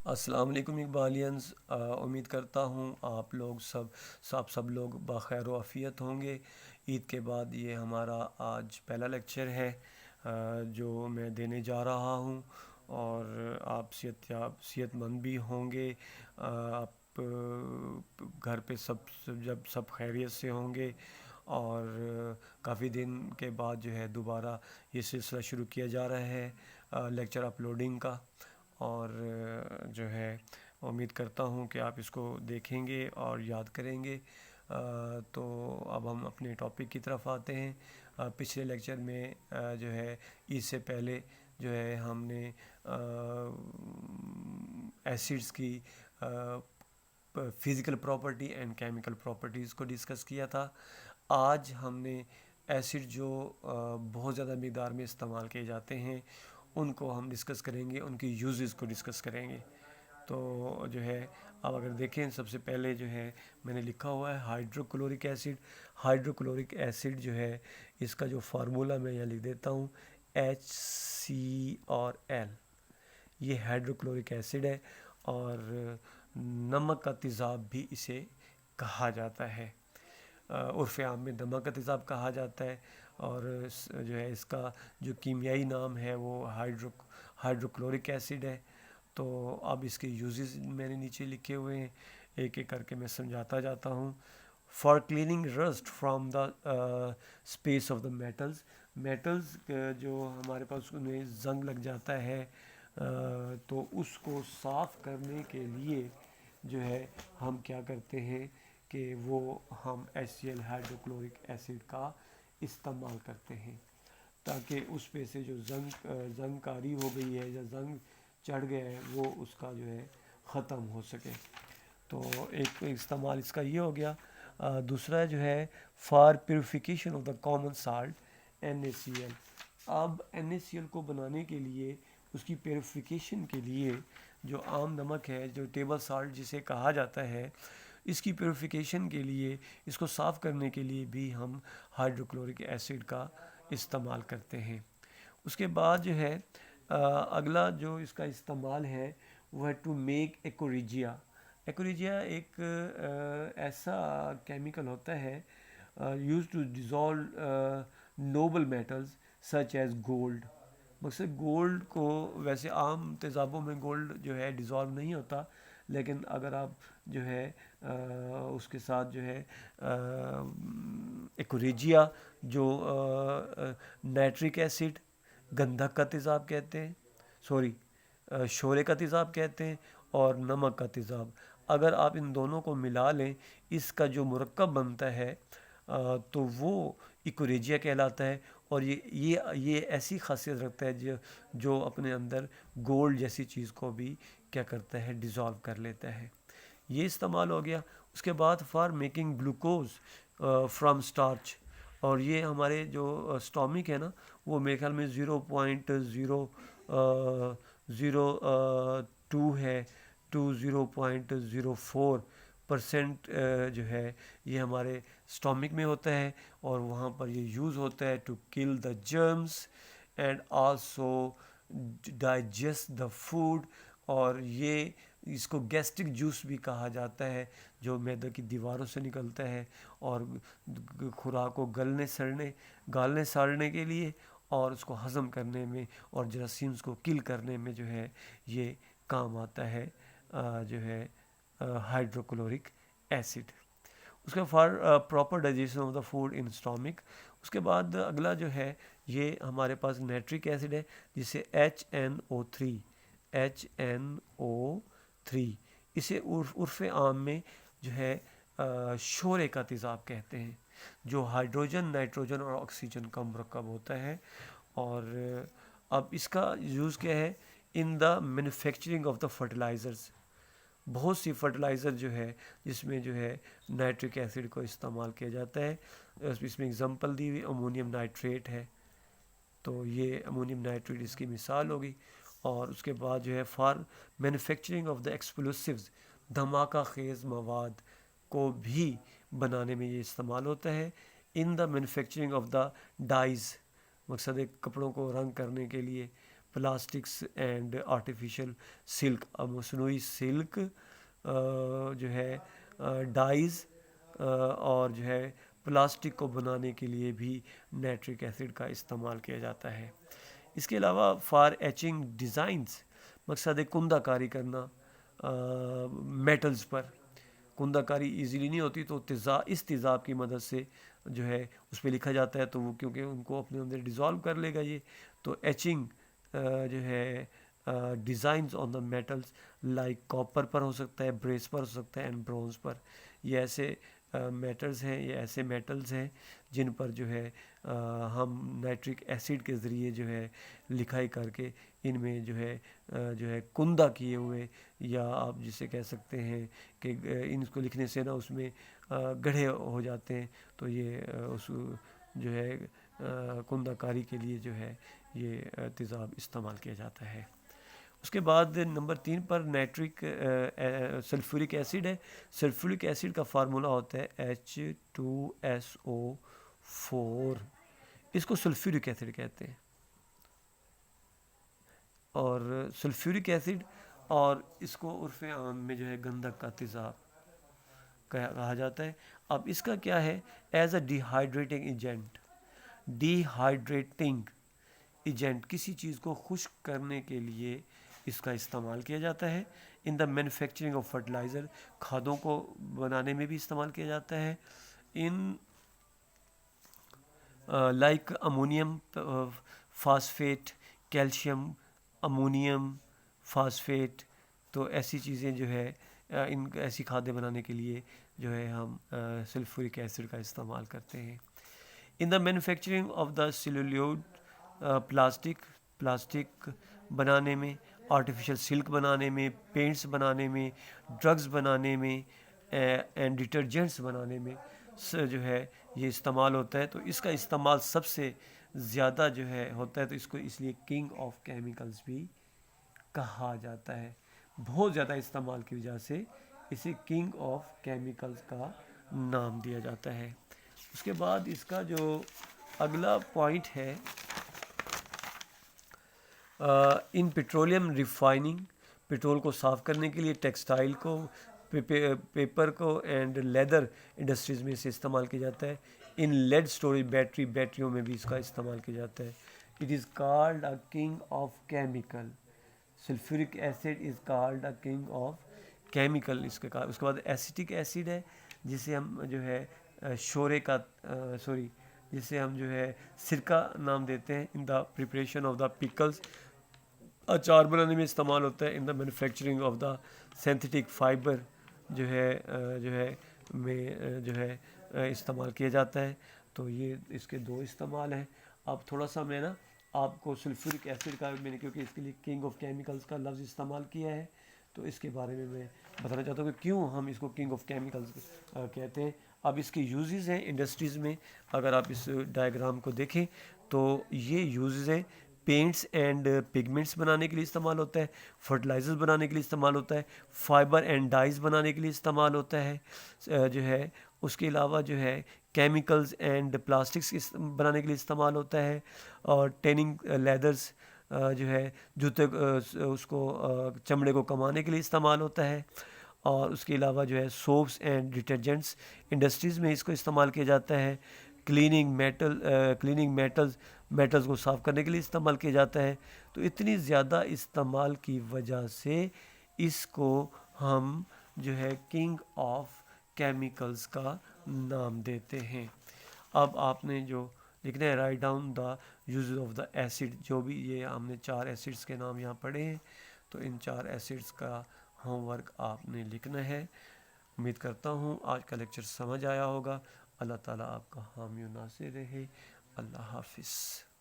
السلام علیکم اقبالینز، امید کرتا ہوں آپ لوگ سب لوگ بخیر و عافیت ہوں گے۔ عید کے بعد یہ ہمارا آج پہلا لیکچر ہے جو میں دینے جا رہا ہوں، اور آپ صحت مند بھی ہوں گے۔ آپ گھر پہ جب سب خیریت سے ہوں گے، اور کافی دن کے بعد جو ہے دوبارہ یہ سلسلہ شروع کیا جا رہا ہے لیکچر اپلوڈنگ کا، اور جو ہے امید کرتا ہوں کہ آپ اس کو دیکھیں گے اور یاد کریں گے۔ تو اب ہم اپنے ٹاپک کی طرف آتے ہیں۔ پچھلے لیکچر میں جو ہے عید سے پہلے جو ہے ہم نے ایسڈز کی physical property and chemical properties کو ڈسکس کیا تھا۔ آج ہم نے ایسڈ جو بہت زیادہ مقدار میں استعمال کیے جاتے ہیں ان کو ہم ڈسکس کریں گے، ان کی یوزز کو ڈسکس کریں گے۔ تو جو ہے اب اگر دیکھیں، سب سے پہلے جو ہے میں نے لکھا ہوا ہے ہائیڈروکلورک ایسڈ۔ ہائیڈروکلورک ایسڈ جو ہے اس کا جو فارمولا میں یہاں لکھ دیتا ہوں HCl۔ یہ ہائیڈروکلورک ایسڈ ہے، اور نمک کا تیزاب بھی اسے کہا جاتا ہے، عرف عام میں نمک کا تیزاب کہا جاتا ہے، اور جو ہے اس کا جو کیمیائی نام ہے وہ ہائیڈروکلورک ایسڈ ہے۔ تو اب اس کے یوزز میں نے نیچے لکھے ہوئے ہیں، ایک ایک کر کے میں سمجھاتا جاتا ہوں۔ For cleaning rust from the space of the metals جو ہمارے پاس ان میں زنگ لگ جاتا ہے، تو اس کو صاف کرنے کے لیے جو ہے ہم کیا کرتے ہیں کہ وہ ہم HCl ہائیڈروکلورک ایسڈ کا استعمال کرتے ہیں، تاکہ اس پہ سے جو زنگ کاری ہو گئی ہے یا زنگ چڑھ گیا ہے وہ اس کا جو ہے ختم ہو سکے۔ تو ایک استعمال اس کا یہ ہو گیا۔ دوسرا جو ہے for purification of the common salt NaCl۔ اب NaCl کو بنانے کے لیے، اس کی پیوریفیکیشن کے لیے، جو عام نمک ہے، جو ٹیبل سالٹ جسے کہا جاتا ہے، اس کی پیوریفیکیشن کے لیے، اس کو صاف کرنے کے لیے بھی ہم ہائیڈروکلورک ایسڈ کا استعمال کرتے ہیں۔ اس کے بعد جو ہے اگلا جو اس کا استعمال ہے وہ ہے ٹو میک ایکوریجیا۔ ایکوریجیا ایک ایسا کیمیکل ہوتا ہے use to dissolve noble metals such as gold. مقصد گولڈ کو، ویسے عام تیزابوں میں گولڈ جو ہے ڈیزالو نہیں ہوتا، لیکن اگر آپ جو ہے اس کے ساتھ جو ہے ایکوریجیا، جو نائٹرک ایسڈ، گندھک کا تیزاب کہتے ہیں، شورے کا تیزاب کہتے ہیں، اور نمک کا تیزاب، اگر آپ ان دونوں کو ملا لیں، اس کا جو مرکب بنتا ہے تو وہ ایکوریجیا کہلاتا ہے، اور یہ ایسی خاصیت رکھتا ہے جو اپنے اندر گولڈ جیسی چیز کو بھی کیا کرتا ہے، ڈیزالو کر لیتا ہے۔ یہ استعمال ہو گیا۔ اس کے بعد for making glucose from starch, اور یہ ہمارے جو اسٹامک ہے نا، وہ میرے خیال میں 0.002 ہے، 0.04% جو ہے یہ ہمارے اسٹامک میں ہوتا ہے، اور وہاں پر یہ یوز ہوتا ہے to kill the germs and also digest the food, اور یہ اس کو گیسٹرک جوس بھی کہا جاتا ہے، جو معدے کی دیواروں سے نکلتا ہے، اور خوراک کو گالنے سڑنے کے لیے، اور اس کو ہضم کرنے میں، اور جراثیمز کو کل کرنے میں جو ہے یہ کام آتا ہے جو ہے ہائیڈروکلورک ایسڈ۔ اس کا for proper digestion of the food in stomach. اس کے بعد اگلا جو ہے یہ ہمارے پاس نائٹرک ایسڈ ہے، جسے HNO3 اسے عرف عام میں جو ہے شورے کا تیزاب کہتے ہیں، جو ہائیڈروجن، نائٹروجن اور آکسیجن کا مرکب ہوتا ہے۔ اور اب اس کا یوز کیا ہے؟ In the manufacturing of the fertilizers. بہت سی فرٹیلائزر جو ہے جس میں جو ہے نائٹرک ایسڈ کو استعمال کیا جاتا ہے، اس میں اگزامپل دی ہوئی امونیم نائٹریٹ ہے، تو یہ امونیم نائٹریٹ اس کی مثال ہوگی۔ اور اس کے بعد جو ہے فار مینوفیکچرنگ آف دا ایکسپلوسیوز، دھماکہ خیز مواد کو بھی بنانے میں یہ استعمال ہوتا ہے۔ In the manufacturing of the dyes, مقصد ہے کپڑوں کو رنگ کرنے کے لیے، پلاسٹکس اینڈ آرٹیفیشل سلک. اب مصنوعی سلک جو ہے ڈائز اور جو ہے پلاسٹک کو بنانے کے لیے بھی نائٹرک ایسڈ کا استعمال کیا جاتا ہے. اس کے علاوہ فار ایچنگ ڈیزائنز، مقصد ہے کندہ کاری کرنا میٹلز پر. کندہ کاری ایزیلی نہیں ہوتی تو اس تیزاب کی مدد سے جو ہے اس پہ لکھا جاتا ہے، تو وہ کیونکہ ان کو اپنے اندر ڈیزالو کر لے گا یہ، تو ایچنگ جو ہے ڈیزائنز آن دا میٹلز لائک کاپر پر ہو سکتا ہے، بریس پر ہو سکتا ہے، اینڈ برونز پر. یہ ایسے میٹرز ہیں، یہ ایسے میٹلز ہیں جن پر جو ہے ہم نائٹرک ایسڈ کے ذریعے جو ہے لکھائی کر کے ان میں جو ہے کندہ کیے ہوئے، یا آپ جسے کہہ سکتے ہیں کہ ان کو لکھنے سے نا اس میں گڑھے ہو جاتے ہیں، تو یہ اس جو ہے کندہ کاری کے لیے جو ہے یہ تیزاب استعمال کیا جاتا ہے. اس کے بعد نمبر 3 پر نائٹرک سلفورک ایسڈ ہے. سلفورک ایسڈ کا فارمولا ہوتا ہے H2SO4. اس کو سلفورک ایسڈ کہتے ہیں، اور سلفورک ایسڈ اور اس کو عرف عام میں جو ہے گندھک کا تیزاب کہا جاتا ہے. اب اس کا کیا ہے، as a dehydrating agent. Dehydrating agent کسی چیز کو خشک کرنے کے لیے اس کا استعمال کیا جاتا ہے. In the manufacturing of fertilizer, کھادوں کو بنانے میں بھی استعمال کیا جاتا ہے. In like ammonium phosphate, calcium ammonium phosphate, تو ایسی چیزیں جو ہے ان ایسی کھادیں بنانے کے لیے جو ہے ہم سلفورک ایسڈ کا استعمال کرتے ہیں. In the manufacturing of the celluloid, plastic بنانے میں، آرٹیفیشل سلک بنانے میں، پینٹس بنانے میں، ڈرگز بنانے میں اینڈ ڈٹرجنٹس بنانے میں جو ہے یہ استعمال ہوتا ہے. تو اس کا استعمال سب سے زیادہ جو ہے ہوتا ہے، تو اس کو اس لیے کنگ آف کیمیکلز بھی کہا جاتا ہے. بہت زیادہ استعمال کی وجہ سے اسے کنگ آف کیمیکلز کا نام دیا جاتا ہے. اس کے بعد اس کا جو اگلا پوائنٹ ہے ان پیٹرولیم ریفائننگ، پیٹرول کو صاف کرنے کے لیے، ٹیکسٹائل کو، پیپر کو اینڈ لیدر انڈسٹریز میں اسے استعمال کیا جاتا ہے. ان لیڈ اسٹوریج، بیٹریوں میں بھی اس کا استعمال کیا جاتا ہے. It is called a king of chemical. Sulfuric acid is called a king of chemical. اس کے بعد ایسیٹک ایسڈ ہے جسے ہم جو ہے جسے ہم جو ہے سرکہ نام دیتے ہیں. In the preparation of the پکلز، اچار بنانے میں استعمال ہوتا ہے. In the manufacturing of the synthetic fibre جو ہے استعمال کیا جاتا ہے. تو یہ اس کے 2 استعمال ہیں. اب تھوڑا سا میں نا آپ کو سلفورک ایسڈ کا میں نے کیونکہ اس کے لیے کنگ آف کیمیکلز کا لفظ استعمال کیا ہے تو اس کے بارے میں بتانا چاہتا ہوں کہ کیوں ہم اس کو کنگ آف کیمیکلز کہتے ہیں. اب اس کے یوزز ہیں انڈسٹریز میں. اگر آپ اس ڈائیگرام کو دیکھیں تو یہ یوزز ہیں. پینٹس اینڈ پگمنٹس بنانے کے لیے استعمال ہوتا ہے، فرٹیلائزرز بنانے کے لیے استعمال ہوتا ہے، فائبر اینڈ ڈائز بنانے کے لیے استعمال ہوتا ہے جو ہے. اس کے علاوہ جو ہے کیمیکلز اینڈ پلاسٹکس بنانے کے لیے استعمال ہوتا ہے، اور ٹیننگ لیدرز جو ہے جوتے اس کو چمڑے کو کمانے کے لیے استعمال ہوتا ہے. اور اس کے علاوہ جو ہے سوپس اینڈ ڈٹرجنٹس انڈسٹریز میں اس کو استعمال کیا جاتا ہے. کلیننگ میٹلز کو صاف کرنے کے لیے استعمال کیا جاتا ہے. تو اتنی زیادہ استعمال کی وجہ سے اس کو ہم جو ہے کنگ آف کیمیکلز کا نام دیتے ہیں. اب آپ نے جو لکھنا ہے write down the uses of the acid. جو بھی یہ ہم نے 4 ایسڈس کے نام یہاں پڑھے ہیں تو ان 4 ایسڈس کا ہوم ورک آپ نے لکھنا ہے. امید کرتا ہوں آج کا لیکچر سمجھ آیا ہوگا. اللہ تعالیٰ آپ کا حامی و ناصر رہے. اللہ حافظ.